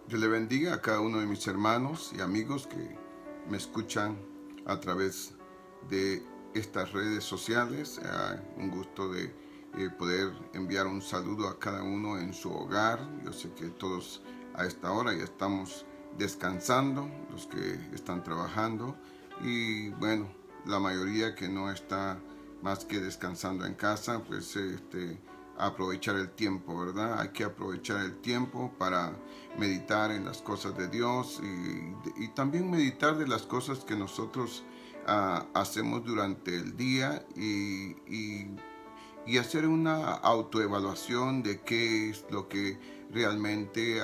Dios le bendiga a cada uno de mis hermanos y amigos que me escuchan a través de estas redes sociales. Un gusto de poder enviar un saludo a cada uno en su hogar. Yo sé que todos a esta hora ya estamos descansando, los que están trabajando y bueno, la mayoría que no está más que descansando en casa, pues aprovechar el tiempo, ¿verdad? Hay que aprovechar el tiempo para meditar en las cosas de Dios y también meditar de las cosas que nosotros hacemos durante el día y hacer una autoevaluación de qué es lo que realmente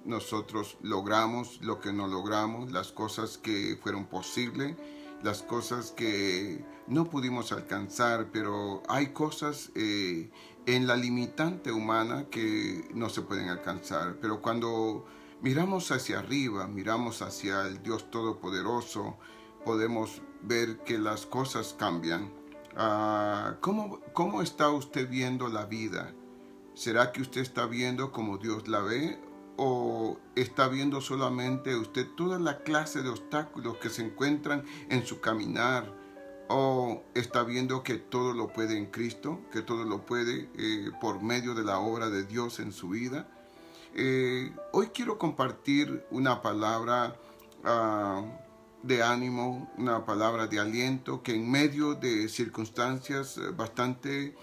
nosotros logramos, lo que no logramos, las cosas que fueron posibles, las cosas que no pudimos alcanzar, pero hay cosas en la limitante humana que no se pueden alcanzar. Pero cuando miramos hacia arriba, miramos hacia el Dios Todopoderoso, podemos ver que las cosas cambian. ¿Cómo está usted viendo la vida? ¿Será que usted está viendo como Dios la ve? ¿O está viendo solamente usted toda la clase de obstáculos que se encuentran en su caminar? ¿O está viendo que todo lo puede en Cristo? ¿Que todo lo puede por medio de la obra de Dios en su vida? Hoy quiero compartir una palabra de ánimo, una palabra de aliento, que en medio de circunstancias bastante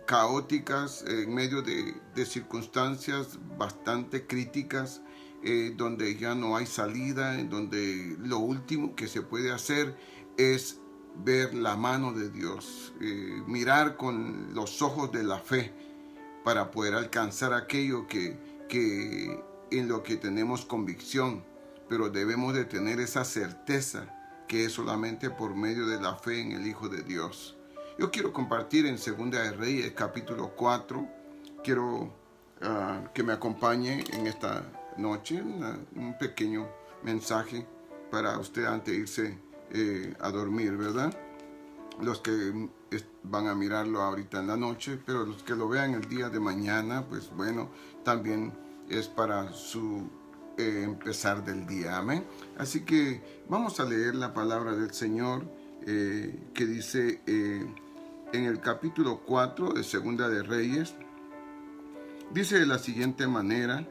caóticas, en medio de circunstancias bastante críticas, donde ya no hay salida, en donde lo último que se puede hacer es ver la mano de Dios, mirar con los ojos de la fe para poder alcanzar aquello que en lo que tenemos convicción, pero debemos de tener esa certeza que es solamente por medio de la fe en el Hijo de Dios. Yo quiero compartir en Segunda de Reyes capítulo 4. Quiero que me acompañe en esta noche un pequeño mensaje para usted antes de irse a dormir, ¿verdad? Los que van a mirarlo ahorita en la noche, pero los que lo vean el día de mañana, pues bueno, también es para su empezar del día, amén. Así que vamos a leer la palabra del Señor que dice en el capítulo 4 de Segunda de Reyes, dice de la siguiente manera: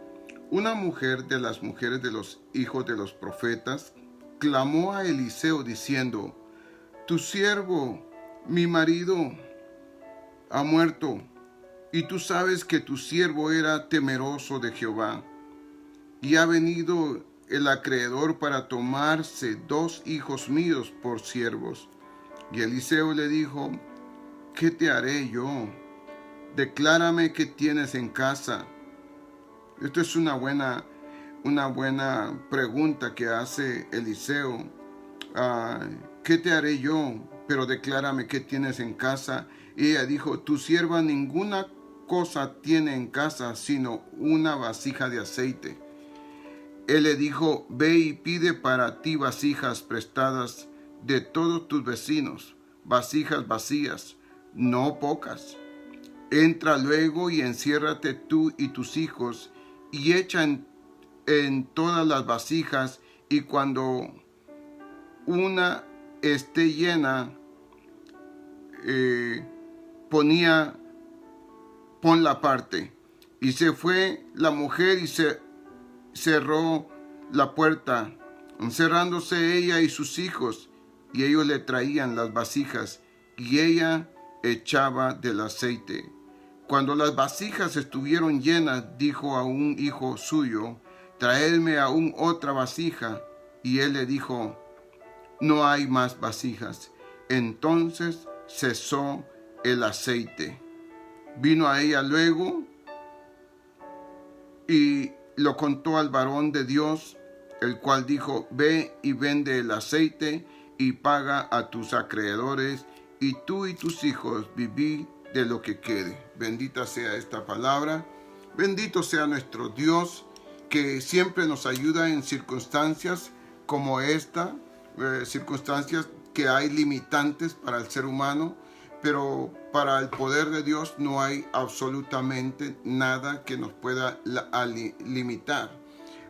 una mujer de las mujeres de los hijos de los profetas clamó a Eliseo diciendo: tu siervo, mi marido, ha muerto, y tú sabes que tu siervo era temeroso de Jehová, y ha venido el acreedor para tomarse 2 hijos míos por siervos. Y Eliseo le dijo: ¿qué te haré yo? Declárame qué tienes en casa. Esto es una buena pregunta que hace Eliseo. ¿Qué te haré yo? Pero declárame qué tienes en casa. Y ella dijo: tu sierva ninguna cosa tiene en casa sino una vasija de aceite. Él le dijo: ve y pide para ti vasijas prestadas de todos tus vecinos, vasijas vacías, no pocas. Entra luego y enciérrate tú y tus hijos, y echa en todas las vasijas, y cuando una esté llena, ponla aparte. Y se fue la mujer y se cerró la puerta, encerrándose ella y sus hijos, y ellos le traían las vasijas, y ella echaba del aceite. Cuando las vasijas estuvieron llenas, dijo a un hijo suyo: traedme aún otra vasija. Y él le dijo: no hay más vasijas. Entonces cesó el aceite. Vino a ella luego y lo contó al varón de Dios, el cual dijo: ve y vende el aceite y paga a tus acreedores, y tú y tus hijos viví de lo que quede. Bendita sea esta palabra. Bendito sea nuestro Dios, que siempre nos ayuda en circunstancias como esta, circunstancias que hay limitantes para el ser humano, pero para el poder de Dios no hay absolutamente nada que nos pueda limitar.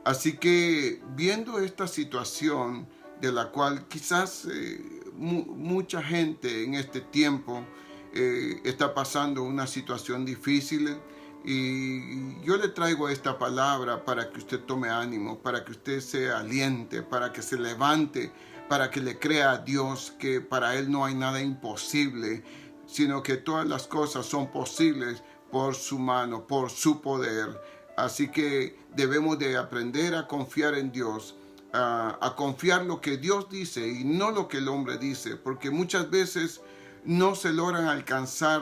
Así que viendo esta situación de la cual quizás mucha gente en este tiempo está pasando una situación difícil, y yo le traigo esta palabra para que usted tome ánimo, para que usted se aliente, para que se levante, para que le crea a Dios que para Él no hay nada imposible, sino que todas las cosas son posibles por su mano, por su poder. Así que debemos de aprender a confiar en Dios, a confiar lo que Dios dice y no lo que el hombre dice, porque muchas veces no se logran alcanzar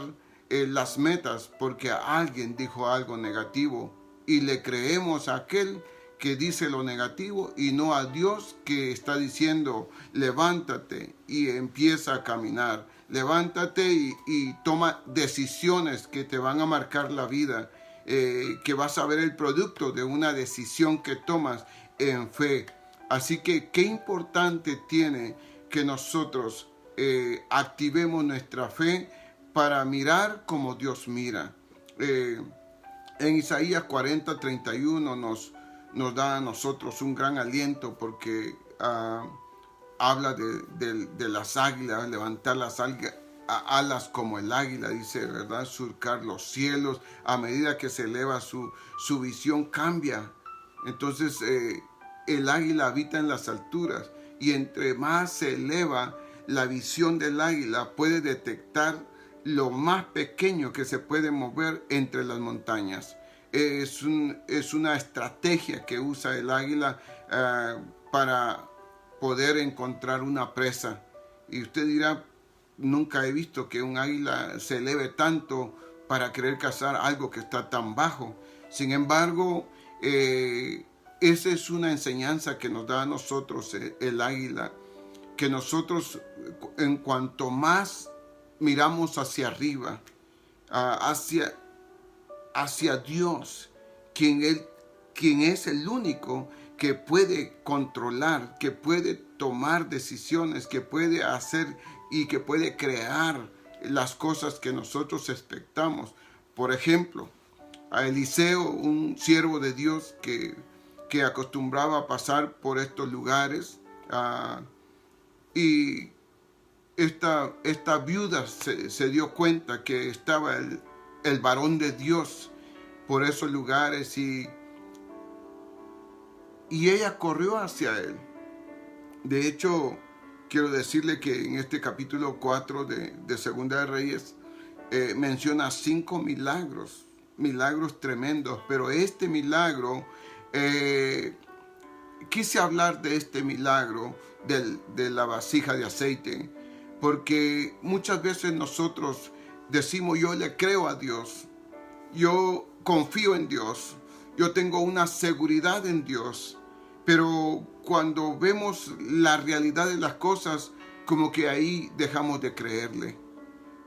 las metas porque alguien dijo algo negativo y le creemos a aquel que dice lo negativo y no a Dios que está diciendo levántate y empieza a caminar, levántate y toma decisiones que te van a marcar la vida, que vas a ver el producto de una decisión que tomas en fe. Así que qué importante tiene que nosotros activemos nuestra fe para mirar como Dios mira. En Isaías 40:31 nos da a nosotros un gran aliento porque habla de las águilas, levantar las alas como el águila, dice, ¿verdad? Surcar los cielos. A medida que se eleva su visión cambia. Entonces el águila habita en las alturas y entre más se eleva la visión del águila puede detectar lo más pequeño que se puede mover entre las montañas. Es una estrategia que usa el águila para poder encontrar una presa. Y usted dirá, nunca he visto que un águila se eleve tanto para querer cazar algo que está tan bajo. Sin embargo, esa es una enseñanza que nos da a nosotros el águila, que nosotros en cuanto más miramos hacia arriba, hacia Dios, quien es el único que puede controlar, que puede tomar decisiones, que puede hacer y que puede crear las cosas que nosotros expectamos. Por ejemplo, a Eliseo, un siervo de Dios que acostumbraba a pasar por estos lugares, y esta viuda se dio cuenta que estaba el varón de Dios por esos lugares y ella corrió hacia él. De hecho, quiero decirle que en este capítulo 4 de Segunda de Reyes menciona 5 milagros tremendos, pero este milagro, quise hablar de este milagro de la vasija de aceite, porque muchas veces nosotros decimos, yo le creo a Dios, yo confío en Dios, yo tengo una seguridad en Dios, pero cuando vemos la realidad de las cosas, como que ahí dejamos de creerle,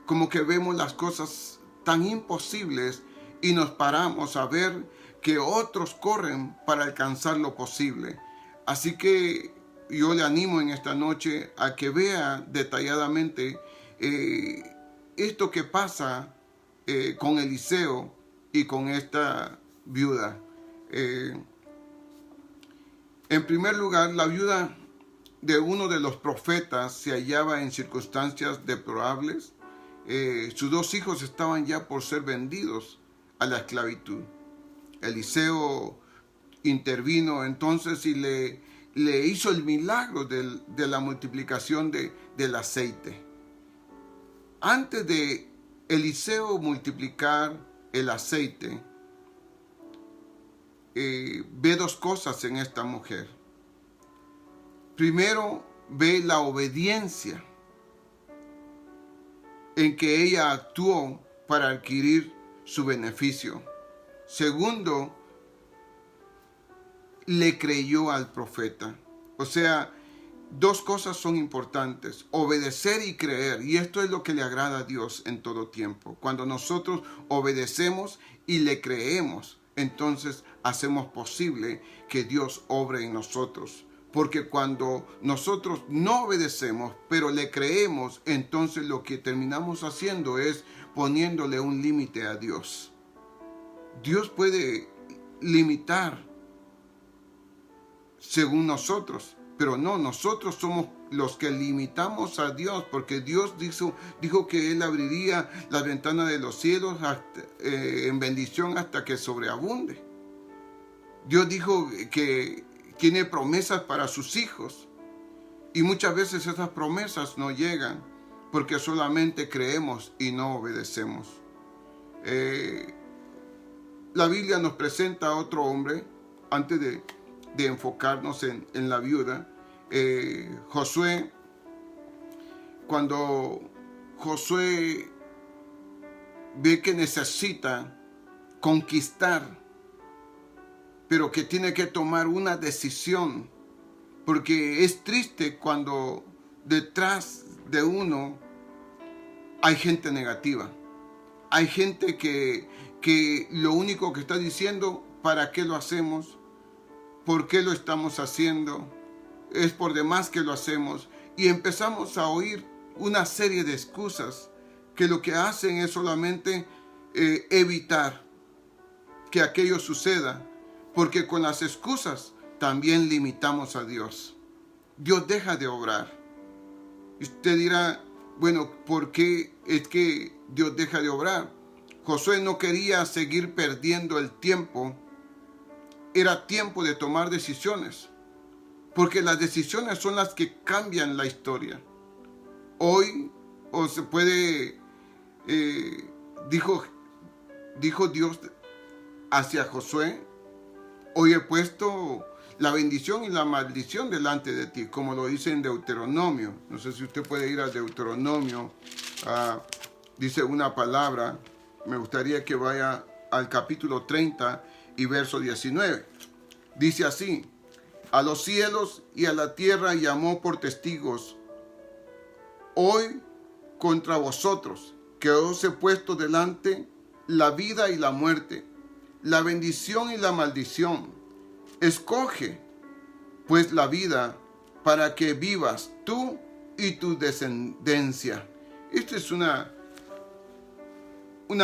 como que vemos las cosas tan imposibles y nos paramos a ver que otros corren para alcanzar lo posible. Así que yo le animo en esta noche a que vea detalladamente esto que pasa con Eliseo y con esta viuda. En primer lugar, la viuda de uno de los profetas se hallaba en circunstancias deplorables. Sus 2 hijos estaban ya por ser vendidos a la esclavitud. Eliseo intervino entonces y le hizo el milagro de la multiplicación del aceite. Antes de Eliseo multiplicar el aceite, ve 2 cosas en esta mujer. Primero, ve la obediencia en que ella actuó para adquirir su beneficio. Segundo, le creyó al profeta. O sea, 2 cosas son importantes: obedecer y creer. Y esto es lo que le agrada a Dios en todo tiempo. Cuando nosotros obedecemos y le creemos, entonces hacemos posible que Dios obre en nosotros. Porque cuando nosotros no obedecemos, pero le creemos, entonces lo que terminamos haciendo es poniéndole un límite a Dios. Dios puede limitar según nosotros, pero no, nosotros somos los que limitamos a Dios, porque Dios dijo que Él abriría las ventanas de los cielos en bendición hasta que sobreabunde. Dios dijo que tiene promesas para sus hijos, y muchas veces esas promesas no llegan porque solamente creemos y no obedecemos. La Biblia nos presenta a otro hombre, antes de enfocarnos en la viuda, Josué. Cuando Josué ve que necesita conquistar, pero que tiene que tomar una decisión, porque es triste cuando detrás de uno hay gente negativa, hay gente que lo único que está diciendo, ¿para qué lo hacemos? ¿Por qué lo estamos haciendo? Es por demás que lo hacemos. Y empezamos a oír una serie de excusas que lo que hacen es solamente evitar que aquello suceda. Porque con las excusas también limitamos a Dios. Dios deja de obrar. Y usted dirá, bueno, ¿por qué es que Dios deja de obrar? Josué no quería seguir perdiendo el tiempo. Era tiempo de tomar decisiones, porque las decisiones son las que cambian la historia. Hoy, o se puede, dijo Dios hacia Josué, hoy he puesto la bendición y la maldición delante de ti, como lo dice en Deuteronomio. No sé si usted puede ir a Deuteronomio, dice una palabra, me gustaría que vaya al capítulo 30, y verso 19. Dice así: a los cielos y a la tierra llamó por testigos hoy contra vosotros, que os he puesto delante la vida y la muerte, la bendición y la maldición. Escoge pues la vida para que vivas tú y tu descendencia. Esta es una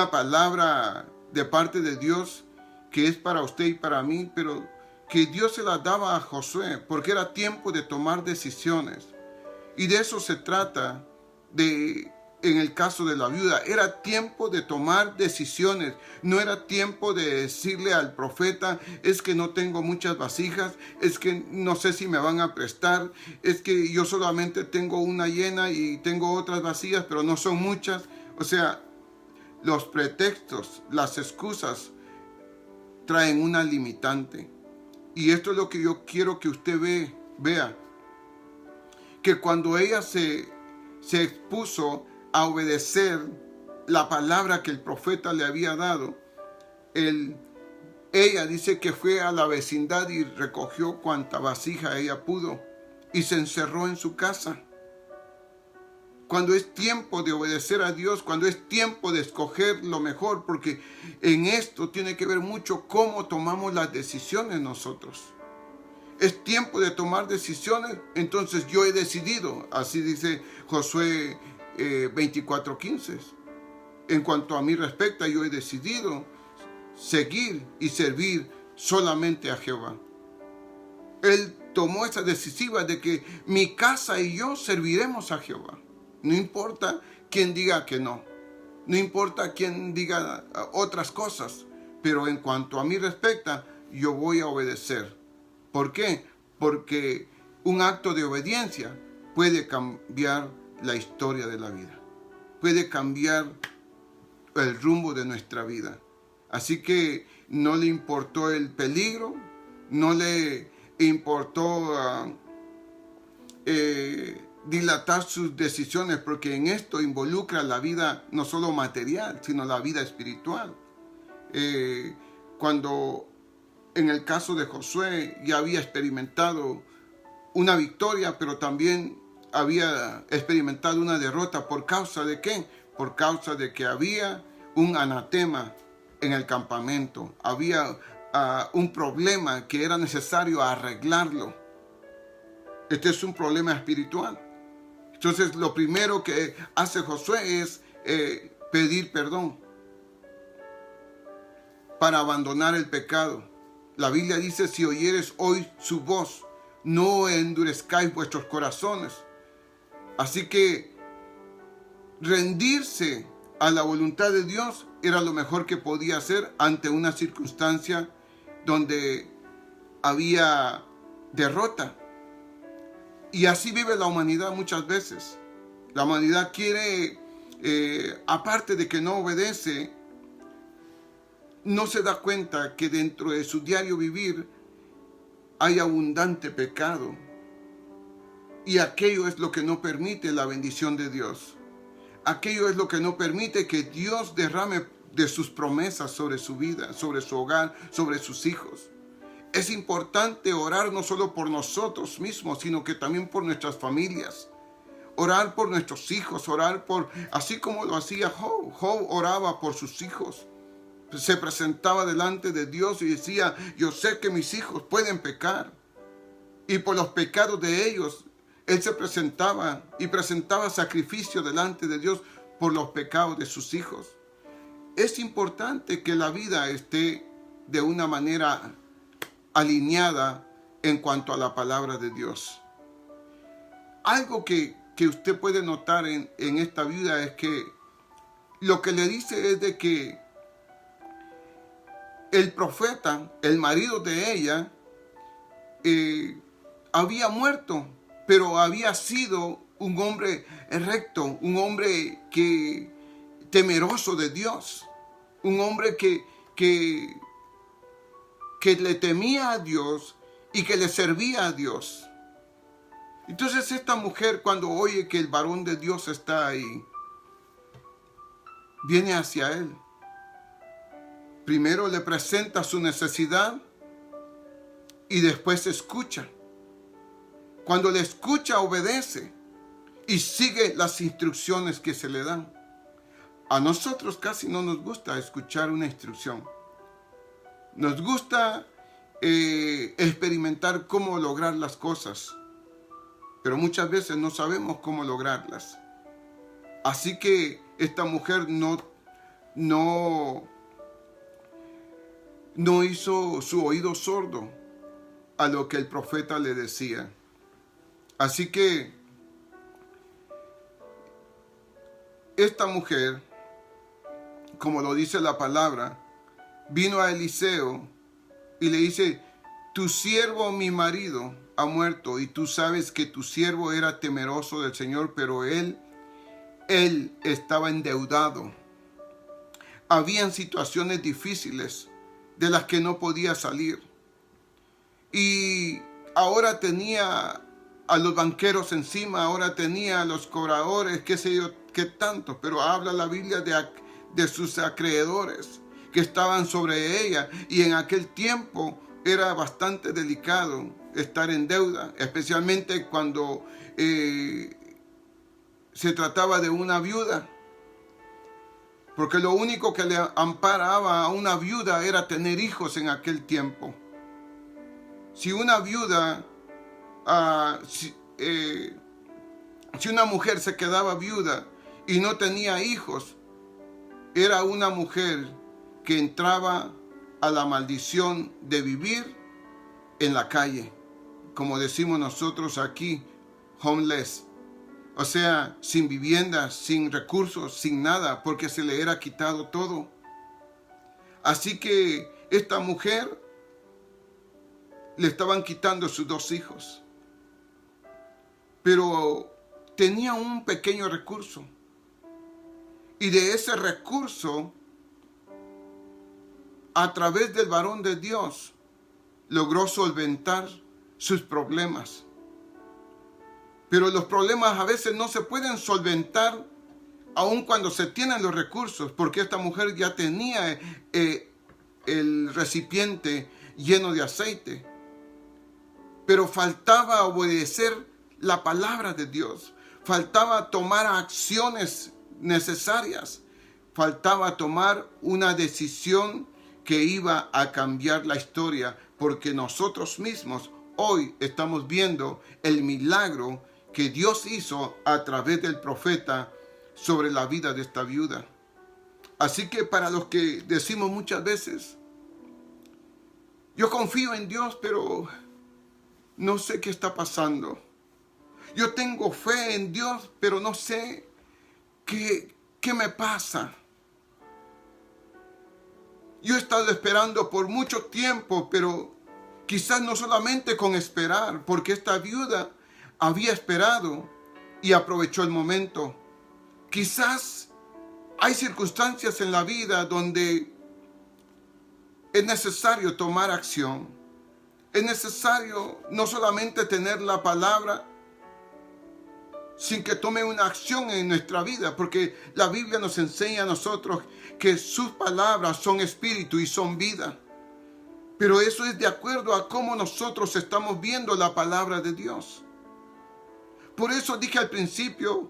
palabra de parte de Dios que es para usted y para mí, pero que Dios se la daba a Josué, porque era tiempo de tomar decisiones. Y de eso se trata en el caso de la viuda. Era tiempo de tomar decisiones. No era tiempo de decirle al profeta, es que no tengo muchas vasijas, es que no sé si me van a prestar, es que yo solamente tengo una llena y tengo otras vacías, pero no son muchas. O sea, los pretextos, las excusas traen una limitante. Y esto es lo que yo quiero que usted vea. Que cuando ella se expuso a obedecer la palabra que el profeta le había dado, ella dice que fue a la vecindad y recogió cuanta vasija ella pudo y se encerró en su casa. Cuando es tiempo de obedecer a Dios, cuando es tiempo de escoger lo mejor, porque en esto tiene que ver mucho cómo tomamos las decisiones nosotros. Es tiempo de tomar decisiones, entonces yo he decidido, así dice Josué 24:15. En cuanto a mí respecta, yo he decidido seguir y servir solamente a Jehová. Él tomó esa decisiva de que mi casa y yo serviremos a Jehová. No importa quién diga que no. No importa quién diga otras cosas. Pero en cuanto a mí respecta, yo voy a obedecer. ¿Por qué? Porque un acto de obediencia puede cambiar la historia de la vida. Puede cambiar el rumbo de nuestra vida. Así que no le importó el peligro, no le importó dilatar sus decisiones, porque en esto involucra la vida no solo material, sino la vida espiritual. Cuando en el caso de Josué ya había experimentado una victoria, pero también había experimentado una derrota. ¿Por causa de qué? Por causa de que había un anatema en el campamento. Había un problema que era necesario arreglarlo. Este es un problema espiritual. Entonces lo primero que hace Josué es pedir perdón para abandonar el pecado. La Biblia dice, si oyeres hoy su voz, no endurezcáis vuestros corazones. Así que rendirse a la voluntad de Dios era lo mejor que podía hacer ante una circunstancia donde había derrota. Y así vive la humanidad muchas veces. La humanidad quiere, aparte de que no obedece, no se da cuenta que dentro de su diario vivir hay abundante pecado. Y aquello es lo que no permite la bendición de Dios. Aquello es lo que no permite que Dios derrame de sus promesas sobre su vida, sobre su hogar, sobre sus hijos. Es importante orar no solo por nosotros mismos, sino que también por nuestras familias. Orar por nuestros hijos, así como lo hacía Job. Job oraba por sus hijos. Se presentaba delante de Dios y decía, yo sé que mis hijos pueden pecar. Y por los pecados de ellos, él se presentaba y presentaba sacrificio delante de Dios por los pecados de sus hijos. Es importante que la vida esté de una manera alineada en cuanto a la palabra de Dios. Algo que usted puede notar en esta vida es que lo que le dice es de que el profeta, el marido de ella, había muerto, pero había sido un hombre recto, un hombre temeroso de Dios, un hombre que le temía a Dios y que le servía a Dios. Entonces esta mujer, cuando oye que el varón de Dios está ahí, viene hacia él. Primero le presenta su necesidad y después escucha. Cuando le escucha, obedece y sigue las instrucciones que se le dan. A nosotros casi no nos gusta escuchar una instrucción. Nos gusta experimentar cómo lograr las cosas, pero muchas veces no sabemos cómo lograrlas. Así que esta mujer no hizo su oído sordo a lo que el profeta le decía. Así que esta mujer, como lo dice la palabra, vino a Eliseo y le dice, tu siervo, mi marido, ha muerto, y tú sabes que tu siervo era temeroso del Señor, pero él estaba endeudado. Habían situaciones difíciles de las que no podía salir. Y ahora tenía a los banqueros encima, ahora tenía a los cobradores, qué sé yo, qué tanto, pero habla la Biblia de sus acreedores que estaban sobre ella, y en aquel tiempo era bastante delicado estar en deuda, especialmente cuando se trataba de una viuda, porque lo único que le amparaba a una viuda era tener hijos en aquel tiempo. Si una viuda, si una mujer se quedaba viuda y no tenía hijos, era una mujer que entraba a la maldición de vivir en la calle, como decimos nosotros aquí, homeless. O sea, sin vivienda, sin recursos, sin nada, porque se le era quitado todo. Así que esta mujer le estaban quitando sus 2 hijos. Pero tenía un pequeño recurso. Y de ese recurso, a través del varón de Dios, logró solventar sus problemas. Pero los problemas a veces no se pueden solventar aun cuando se tienen los recursos, porque esta mujer ya tenía el recipiente lleno de aceite. Pero faltaba obedecer la palabra de Dios. Faltaba tomar acciones necesarias. Faltaba tomar una decisión que iba a cambiar la historia, porque nosotros mismos hoy estamos viendo el milagro que Dios hizo a través del profeta sobre la vida de esta viuda. Así que para los que decimos muchas veces, yo confío en Dios, pero no sé qué está pasando. Yo tengo fe en Dios, pero no sé qué me pasa. Yo he estado esperando por mucho tiempo, pero quizás no solamente con esperar, porque esta viuda había esperado y aprovechó el momento. Quizás hay circunstancias en la vida donde es necesario tomar acción. Es necesario no solamente tener la palabra, sin que tome una acción en nuestra vida, porque la Biblia nos enseña a nosotros que sus palabras son espíritu y son vida. Pero eso es de acuerdo a cómo nosotros estamos viendo la palabra de Dios. Por eso dije al principio,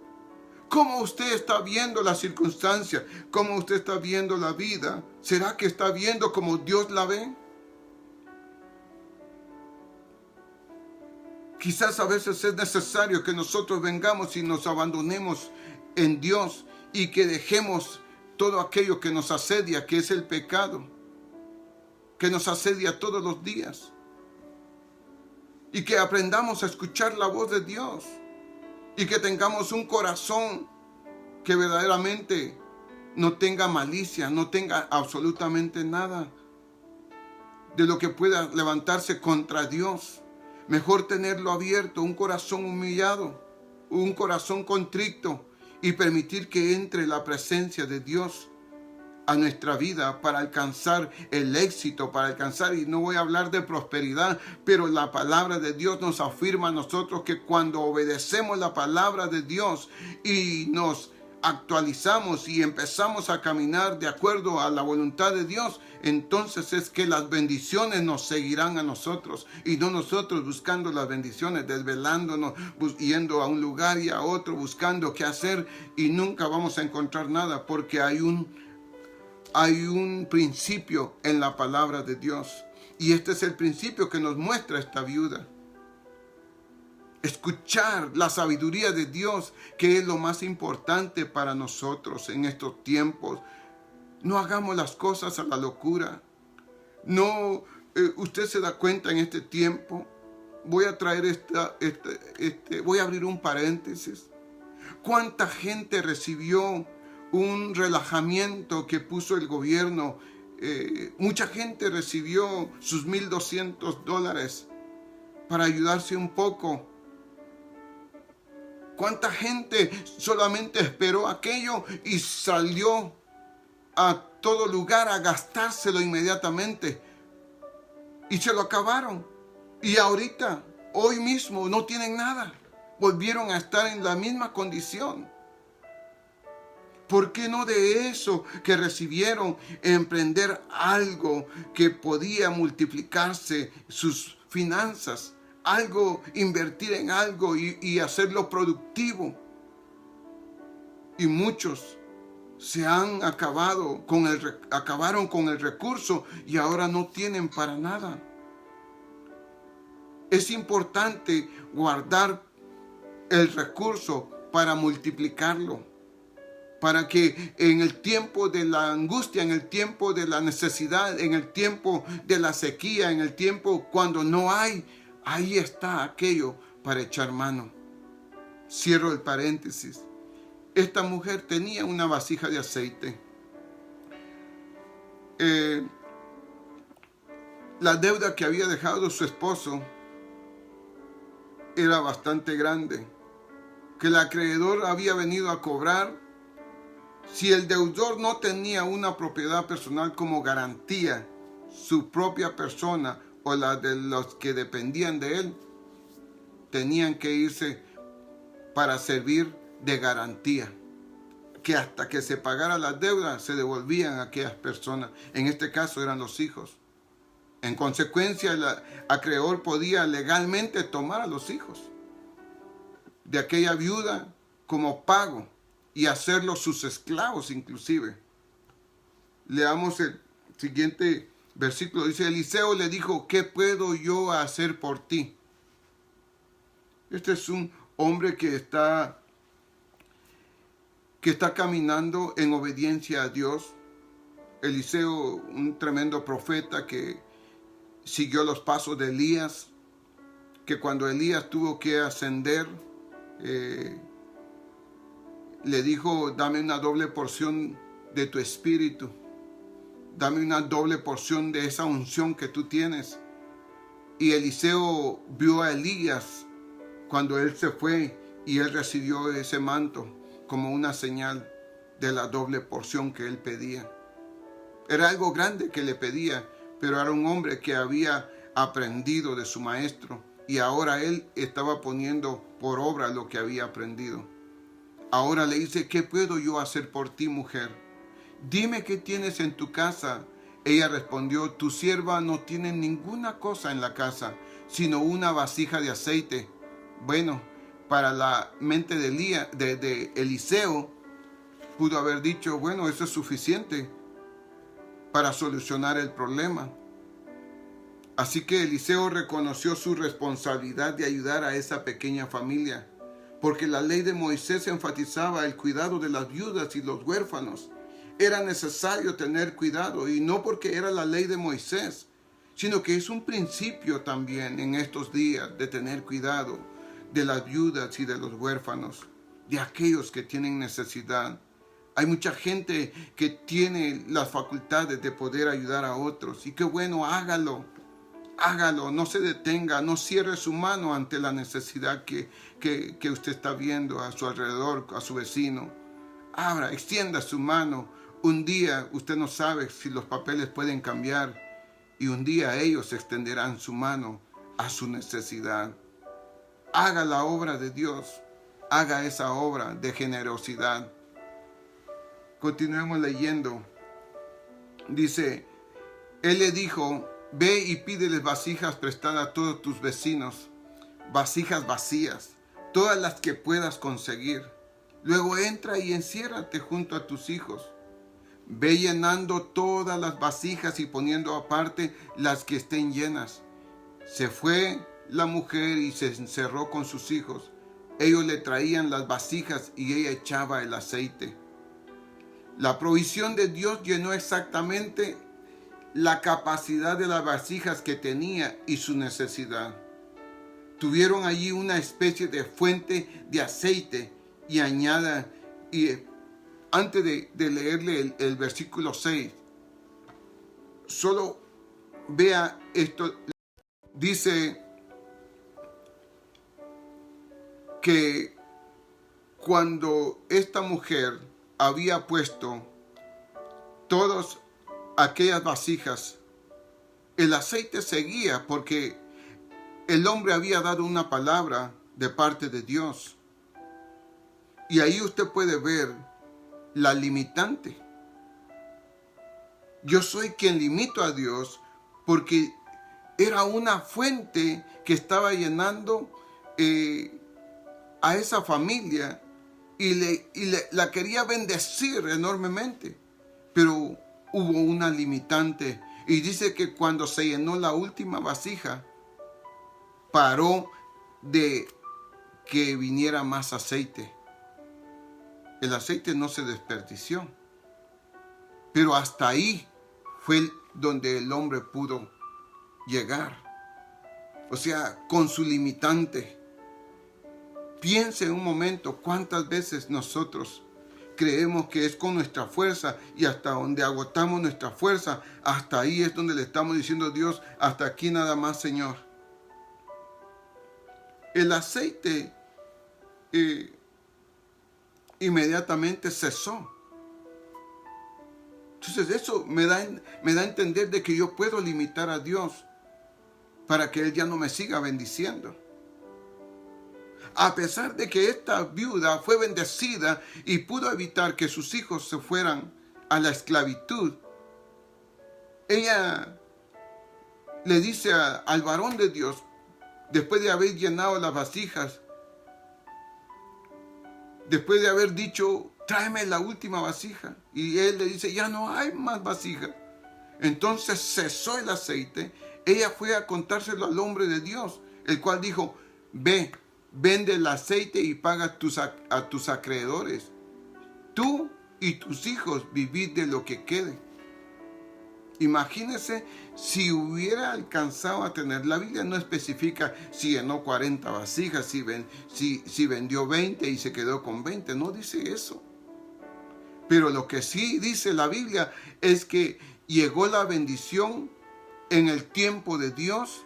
¿cómo usted está viendo las circunstancias? ¿Cómo usted está viendo la vida? ¿Será que está viendo como Dios la ve? Quizás a veces es necesario que nosotros vengamos y nos abandonemos en Dios y que dejemos todo aquello que nos asedia, que es el pecado, que nos asedia todos los días. Y que aprendamos a escuchar la voz de Dios y que tengamos un corazón que verdaderamente no tenga malicia, no tenga absolutamente nada de lo que pueda levantarse contra Dios. Mejor tenerlo abierto, un corazón humillado, un corazón contrito y permitir que entre la presencia de Dios a nuestra vida para alcanzar el éxito, para alcanzar, y no voy a hablar de prosperidad, pero la palabra de Dios nos afirma a nosotros que cuando obedecemos la palabra de Dios y nos actualizamos y empezamos a caminar de acuerdo a la voluntad de Dios, entonces es que las bendiciones nos seguirán a nosotros y no nosotros buscando las bendiciones, desvelándonos, yendo a un lugar y a otro, buscando qué hacer y nunca vamos a encontrar nada porque hay un principio en la palabra de Dios y este es el principio que nos muestra esta viuda. Escuchar la sabiduría de Dios, que es lo más importante para nosotros en estos tiempos. No hagamos las cosas a la locura. No, usted se da cuenta en este tiempo. Voy a traer voy a abrir un paréntesis. ¿Cuánta gente recibió un relajamiento que puso el gobierno? Mucha gente recibió sus $1,200 para ayudarse un poco. ¿Cuánta gente solamente esperó aquello y salió a todo lugar a gastárselo inmediatamente? Y se lo acabaron. Y ahorita, hoy mismo, no tienen nada. Volvieron a estar en la misma condición. ¿Por qué no de eso que recibieron emprender algo que podía multiplicarse sus finanzas? Algo, invertir en algo y hacerlo productivo. Y muchos se han acabaron con el recurso y ahora no tienen para nada. Es importante guardar el recurso para multiplicarlo, para que en el tiempo de la angustia, en el tiempo de la necesidad, en el tiempo de la sequía, en el tiempo cuando no hay, ahí está aquello para echar mano. Cierro el paréntesis. Esta mujer tenía una vasija de aceite. La deuda que había dejado su esposo era bastante grande, que el acreedor había venido a cobrar. Si el deudor no tenía una propiedad personal como garantía, su propia persona o la de los que dependían de él, tenían que irse para servir de garantía, que hasta que se pagara las deudas se devolvían a aquellas personas. En este caso eran los hijos. En consecuencia, el acreedor podía legalmente tomar a los hijos de aquella viuda como pago y hacerlos sus esclavos inclusive. Leamos el siguiente versículo. Dice, Eliseo le dijo, ¿qué puedo yo hacer por ti? Este es un hombre que está caminando en obediencia a Dios. Eliseo, un tremendo profeta que siguió los pasos de Elías, que cuando Elías tuvo que ascender, le dijo: dame una doble porción de tu espíritu, dame una doble porción de esa unción que tú tienes. Y Eliseo vio a Elías cuando él se fue, y él recibió ese manto como una señal de la doble porción que él pedía. Era algo grande que le pedía, pero era un hombre que había aprendido de su maestro, y ahora él estaba poniendo por obra lo que había aprendido. Ahora le dice: ¿qué puedo yo hacer por ti, mujer? Dime qué tienes en tu casa. Ella respondió: tu sierva no tiene ninguna cosa en la casa, sino una vasija de aceite. Bueno, para la mente de Eliseo, pudo haber dicho: bueno, eso es suficiente para solucionar el problema. Así que Eliseo reconoció su responsabilidad de ayudar a esa pequeña familia, porque la ley de Moisés enfatizaba el cuidado de las viudas y los huérfanos. Era necesario tener cuidado, y no porque era la ley de Moisés, sino que es un principio también en estos días de tener cuidado de las viudas y de los huérfanos, de aquellos que tienen necesidad. Hay mucha gente que tiene las facultades de poder ayudar a otros, y qué bueno, hágalo, no se detenga, no cierre su mano ante la necesidad que usted está viendo a su alrededor, a su vecino. Abra, extienda su mano. Un día usted no sabe si los papeles pueden cambiar, y un día ellos extenderán su mano a su necesidad. Haga la obra de Dios, haga esa obra de generosidad. Continuemos leyendo. Dice: él le dijo: ve y pídeles vasijas prestadas a todos tus vecinos, vasijas vacías, todas las que puedas conseguir. Luego entra y enciérrate junto a tus hijos. Ve llenando todas las vasijas y poniendo aparte las que estén llenas. Se fue la mujer y se encerró con sus hijos. Ellos le traían las vasijas y ella echaba el aceite. La provisión de Dios llenó exactamente la capacidad de las vasijas que tenía y su necesidad. Tuvieron allí una especie de fuente de aceite, y añada, y antes de leerle el versículo 6, solo vea esto. Dice que cuando esta mujer había puesto todas aquellas vasijas, el aceite seguía, porque el hombre había dado una palabra de parte de Dios. Y ahí usted puede ver la limitante. Yo soy quien limito a Dios, porque era una fuente que estaba llenando a esa familia, y la quería bendecir enormemente, pero hubo una limitante. Y dice que cuando se llenó la última vasija, paró de que viniera más aceite. El aceite no se desperdició, pero hasta ahí fue donde el hombre pudo llegar. O sea, con su limitante. Piense un momento cuántas veces nosotros creemos que es con nuestra fuerza, y hasta donde agotamos nuestra fuerza, hasta ahí es donde le estamos diciendo a Dios: hasta aquí nada más, Señor. El aceite inmediatamente cesó. Entonces eso me da a entender de que yo puedo limitar a Dios para que Él ya no me siga bendiciendo. A pesar de que esta viuda fue bendecida y pudo evitar que sus hijos se fueran a la esclavitud, ella le dice al varón de Dios, después de haber llenado las vasijas, después de haber dicho: tráeme la última vasija, y él le dice: ya no hay más vasija. Entonces cesó el aceite. Ella fue a contárselo al hombre de Dios, el cual dijo: ve, vende el aceite y paga a tus acreedores. Tú y tus hijos vivid de lo que quede. Imagínese si hubiera alcanzado a tener. La Biblia no especifica si llenó 40 vasijas, si vendió 20 y se quedó con 20. No dice eso. Pero lo que sí dice la Biblia es que llegó la bendición en el tiempo de Dios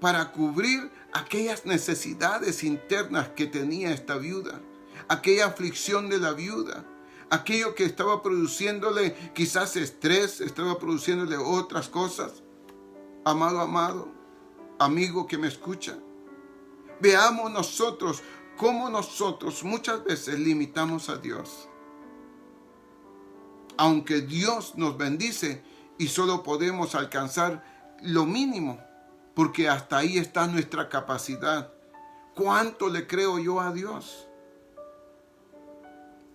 para cubrir aquellas necesidades internas que tenía esta viuda, aquella aflicción de la viuda, aquello que estaba produciéndole quizás estrés, estaba produciéndole otras cosas. Amado, amigo que me escucha, veamos nosotros cómo nosotros muchas veces limitamos a Dios. Aunque Dios nos bendice y solo podemos alcanzar lo mínimo, porque hasta ahí está nuestra capacidad. ¿Cuánto le creo yo a Dios?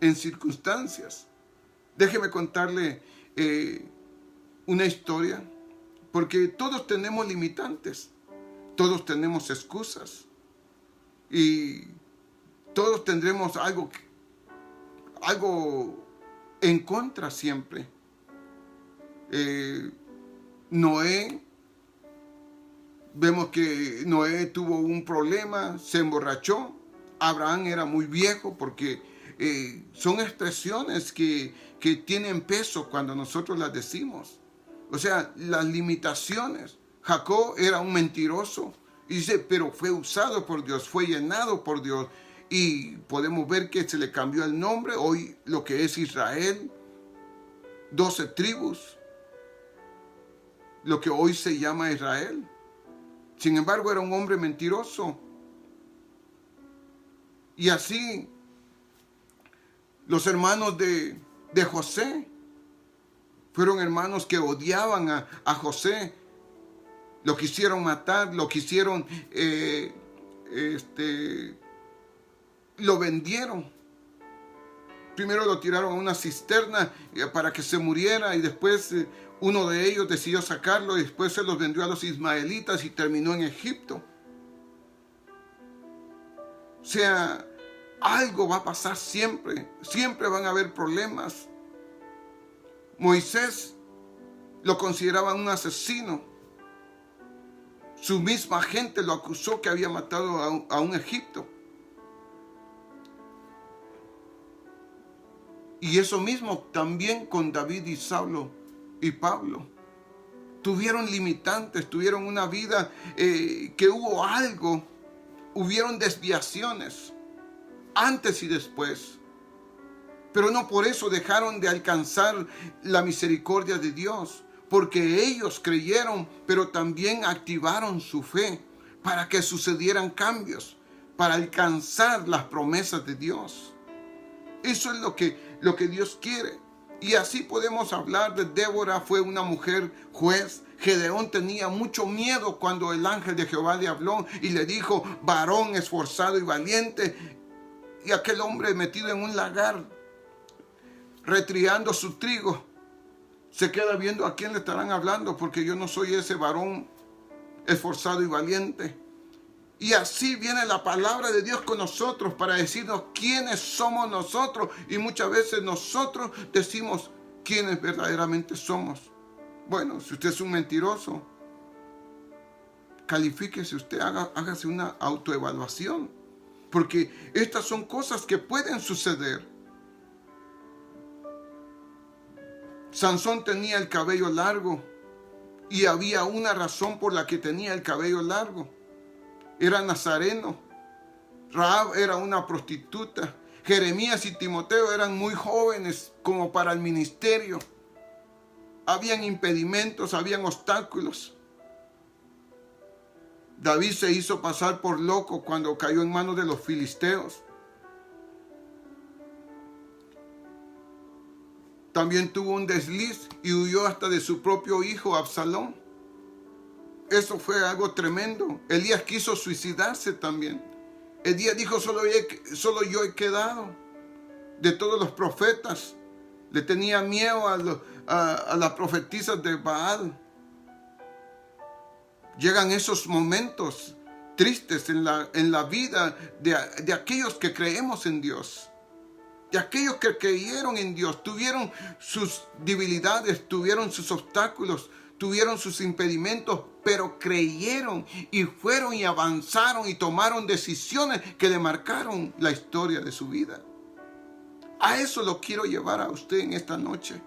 En circunstancias. Déjeme contarle una historia, porque todos tenemos limitantes, todos tenemos excusas y todos tendremos algo en contra siempre. Noé, vemos que Noé tuvo un problema, se emborrachó. Abraham era muy viejo, porque son expresiones que tienen peso cuando nosotros las decimos. O sea, las limitaciones. Jacob era un mentiroso, y dice, pero fue usado por Dios, fue llenado por Dios. Y podemos ver que se le cambió el nombre. Hoy lo que es Israel, 12 tribus, lo que hoy se llama Israel. Sin embargo, era un hombre mentiroso. Y así, los hermanos de José fueron hermanos que odiaban a José. Lo quisieron matar, lo quisieron, lo vendieron. Primero lo tiraron a una cisterna para que se muriera, y después uno de ellos decidió sacarlo y después se los vendió a los ismaelitas y terminó en Egipto. O sea, algo va a pasar siempre. Siempre van a haber problemas. Moisés lo consideraban un asesino. Su misma gente lo acusó que había matado a un egipcio. Y eso mismo también con David y Saulo y Pablo. Tuvieron limitantes, tuvieron una vida que hubo algo, hubieron desviaciones antes y después. Pero no por eso dejaron de alcanzar la misericordia de Dios, porque ellos creyeron, pero también activaron su fe para que sucedieran cambios, para alcanzar las promesas de Dios. Eso es lo que Dios quiere. Y así podemos hablar de Débora. Fue una mujer juez. Gedeón tenía mucho miedo cuando el ángel de Jehová le habló y le dijo, varón esforzado y valiente. Y aquel hombre metido en un lagar, retriando su trigo, se queda viendo a quién le estarán hablando, porque yo no soy ese varón esforzado y valiente. Y así viene la palabra de Dios con nosotros para decirnos quiénes somos nosotros. Y muchas veces nosotros decimos quiénes verdaderamente somos. Bueno, si usted es un mentiroso, califíquese usted, hágase una autoevaluación. Porque estas son cosas que pueden suceder. Sansón tenía el cabello largo y había una razón por la que tenía el cabello largo. Era nazareno. Rahab era una prostituta. Jeremías y Timoteo eran muy jóvenes como para el ministerio. Habían impedimentos, habían obstáculos. David se hizo pasar por loco cuando cayó en manos de los filisteos. También tuvo un desliz y huyó hasta de su propio hijo Absalón. Eso fue algo tremendo. Elías quiso suicidarse también. Elías dijo, solo yo he quedado. De todos los profetas, le tenía miedo a las profetisas de Baal. Llegan esos momentos tristes en la vida de aquellos que creemos en Dios. De aquellos que creyeron en Dios, tuvieron sus debilidades, tuvieron sus obstáculos, tuvieron sus impedimentos, pero creyeron y fueron y avanzaron y tomaron decisiones que le marcaron la historia de su vida. A eso lo quiero llevar a usted en esta noche.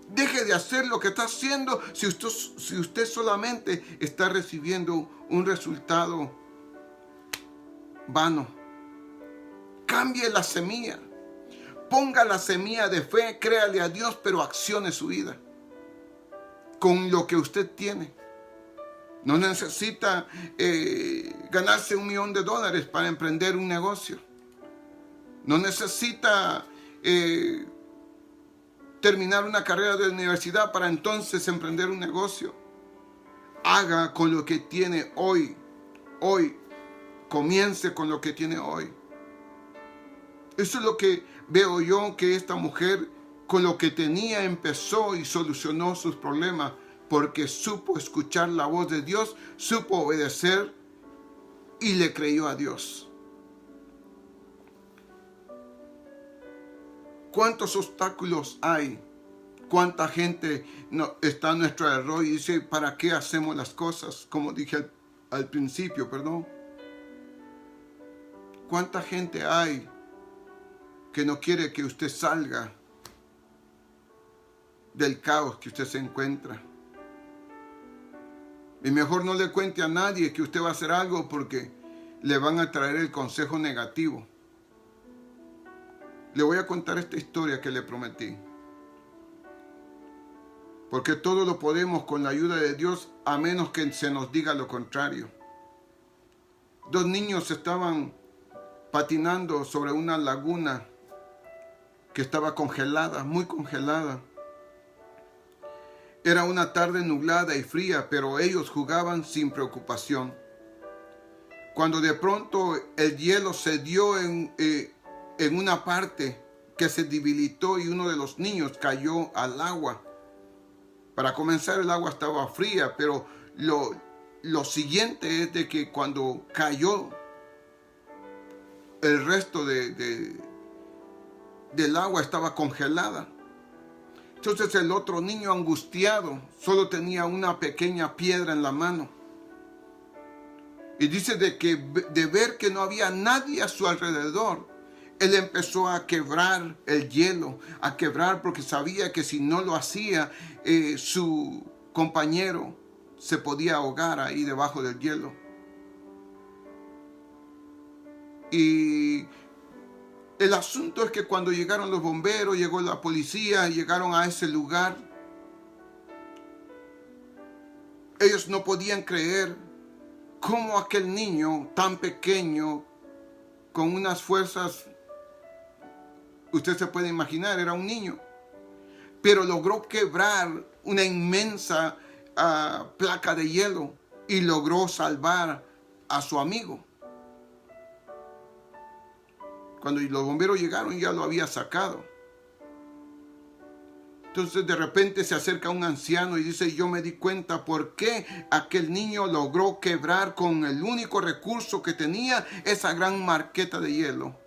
Deje de hacer lo que está haciendo si usted solamente está recibiendo un resultado vano. Cambie la semilla. Ponga la semilla de fe, créale a Dios, pero accione su vida con lo que usted tiene. No necesita ganarse $1 millón para emprender un negocio. No necesita terminar una carrera de universidad para entonces emprender un negocio. Haga con lo que tiene hoy. Hoy. Comience con lo que tiene hoy. Eso es lo que veo yo, que esta mujer con lo que tenía empezó y solucionó sus problemas porque supo escuchar la voz de Dios, supo obedecer y le creyó a Dios. ¿Cuántos obstáculos hay? ¿Cuánta gente está a nuestro error y dice, ¿para qué hacemos las cosas? Como dije al principio, perdón. ¿Cuánta gente hay que no quiere que usted salga del caos que usted se encuentra? Y mejor no le cuente a nadie que usted va a hacer algo porque le van a traer el consejo negativo. Le voy a contar esta historia que le prometí. Porque todo lo podemos con la ayuda de Dios a menos que se nos diga lo contrario. 2 niños estaban patinando sobre una laguna que estaba congelada, muy congelada. Era una tarde nublada y fría, pero ellos jugaban sin preocupación. Cuando de pronto el hielo cedió en una parte que se debilitó y uno de los niños cayó al agua. Para comenzar, el agua estaba fría, pero lo siguiente es de que cuando cayó, el resto del agua estaba congelada. Entonces el otro niño, angustiado, solo tenía una pequeña piedra en la mano. Y dice de ver que no había nadie a su alrededor, él empezó a quebrar el hielo, a quebrar porque sabía que si no lo hacía, su compañero se podía ahogar ahí debajo del hielo. Y el asunto es que cuando llegaron los bomberos, llegó la policía, llegaron a ese lugar, ellos no podían creer cómo aquel niño tan pequeño, con unas fuerzas, usted se puede imaginar, era un niño, pero logró quebrar una inmensa placa de hielo y logró salvar a su amigo. Cuando los bomberos llegaron ya lo había sacado. Entonces de repente se acerca un anciano y dice, yo me di cuenta por qué aquel niño logró quebrar con el único recurso que tenía esa gran marqueta de hielo.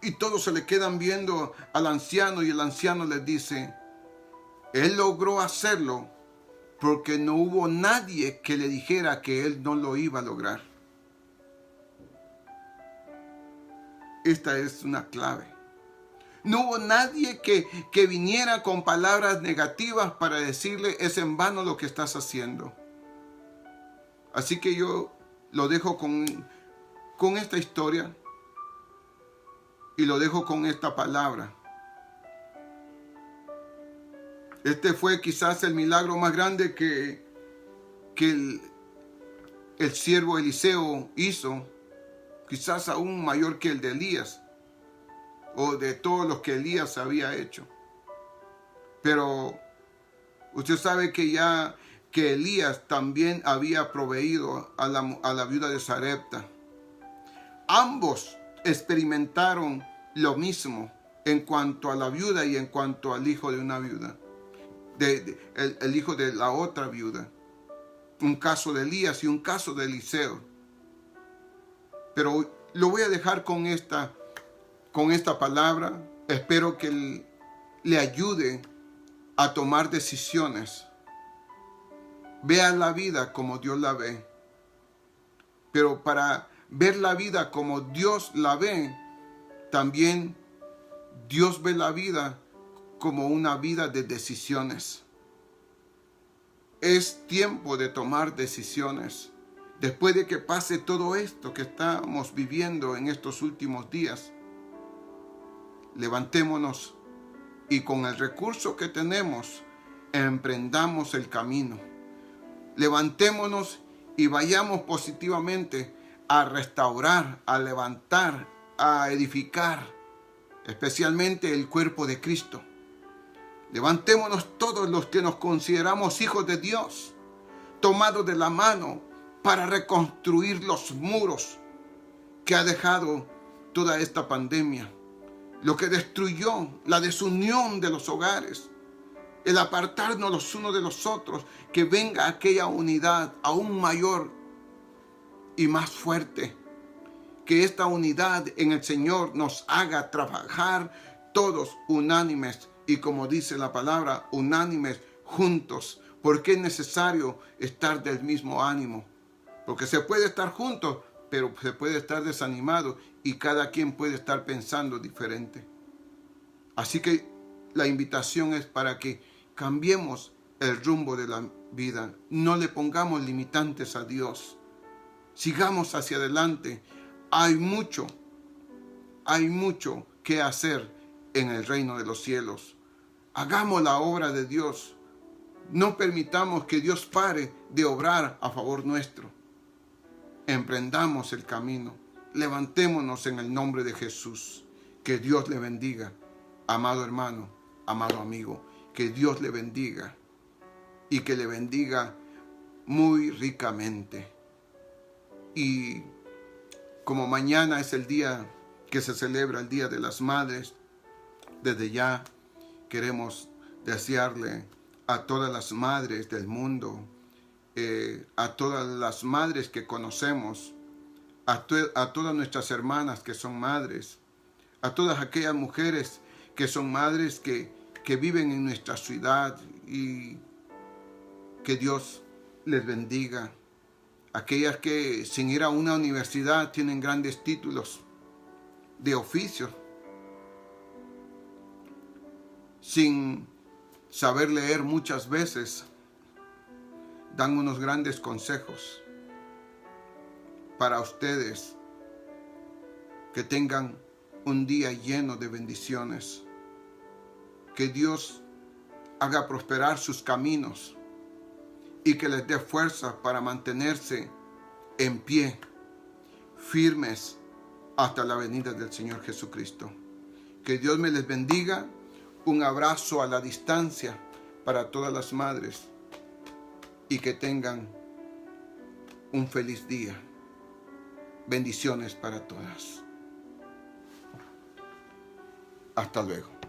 Y todos se le quedan viendo al anciano y el anciano les dice, él logró hacerlo porque no hubo nadie que le dijera que él no lo iba a lograr. Esta es una clave. No hubo nadie que viniera con palabras negativas para decirle, es en vano lo que estás haciendo. Así que yo lo dejo con esta historia y lo dejo con esta palabra. Este fue quizás el milagro más grande que el siervo Eliseo hizo, quizás aún mayor que el de Elías, o de todos los que Elías había hecho. Pero usted sabe que Elías también había proveído a la viuda de Sarepta. Ambos experimentaron lo mismo en cuanto a la viuda y en cuanto al hijo de una viuda, el hijo de la otra viuda. un caso de Elías y un caso de Eliseo. Pero lo voy a dejar con esta palabra. Espero que le ayude a tomar decisiones. Vea la vida como Dios la ve. Pero para ver la vida como Dios la ve, también Dios ve la vida como una vida de decisiones. Es tiempo de tomar decisiones. Después de que pase todo esto que estamos viviendo en estos últimos días, levantémonos y con el recurso que tenemos, emprendamos el camino. Levantémonos y vayamos positivamente a restaurar, a levantar, a edificar, especialmente el cuerpo de Cristo. Levantémonos todos los que nos consideramos hijos de Dios, tomados de la mano para reconstruir los muros que ha dejado toda esta pandemia. Lo que destruyó la desunión de los hogares, el apartarnos los unos de los otros, que venga aquella unidad aún mayor y más fuerte. Que esta unidad en el Señor nos haga trabajar todos unánimes y, como dice la palabra, unánimes juntos, porque es necesario estar del mismo ánimo. Porque se puede estar juntos, pero se puede estar desanimado y cada quien puede estar pensando diferente. Así que la invitación es para que cambiemos el rumbo de la vida. No le pongamos limitantes a Dios. Sigamos hacia adelante. Hay mucho que hacer en el reino de los cielos. Hagamos la obra de Dios. No permitamos que Dios pare de obrar a favor nuestro. Emprendamos el camino. Levantémonos en el nombre de Jesús. Que Dios le bendiga. Amado hermano, amado amigo, que Dios le bendiga y que le bendiga muy ricamente. Y como mañana es el día que se celebra el Día de las Madres, desde ya queremos desearle a todas las madres del mundo, a todas las madres que conocemos, a todas nuestras hermanas que son madres, a todas aquellas mujeres que son madres que viven en nuestra ciudad, y que Dios les bendiga. Aquellas que sin ir a una universidad tienen grandes títulos de oficio, sin saber leer muchas veces, dan unos grandes consejos para ustedes, que tengan un día lleno de bendiciones. Que Dios haga prosperar sus caminos y que les dé fuerza para mantenerse en pie, firmes hasta la venida del Señor Jesucristo. Que Dios me les bendiga. Un abrazo a la distancia para todas las madres y que tengan un feliz día. Bendiciones para todas. Hasta luego.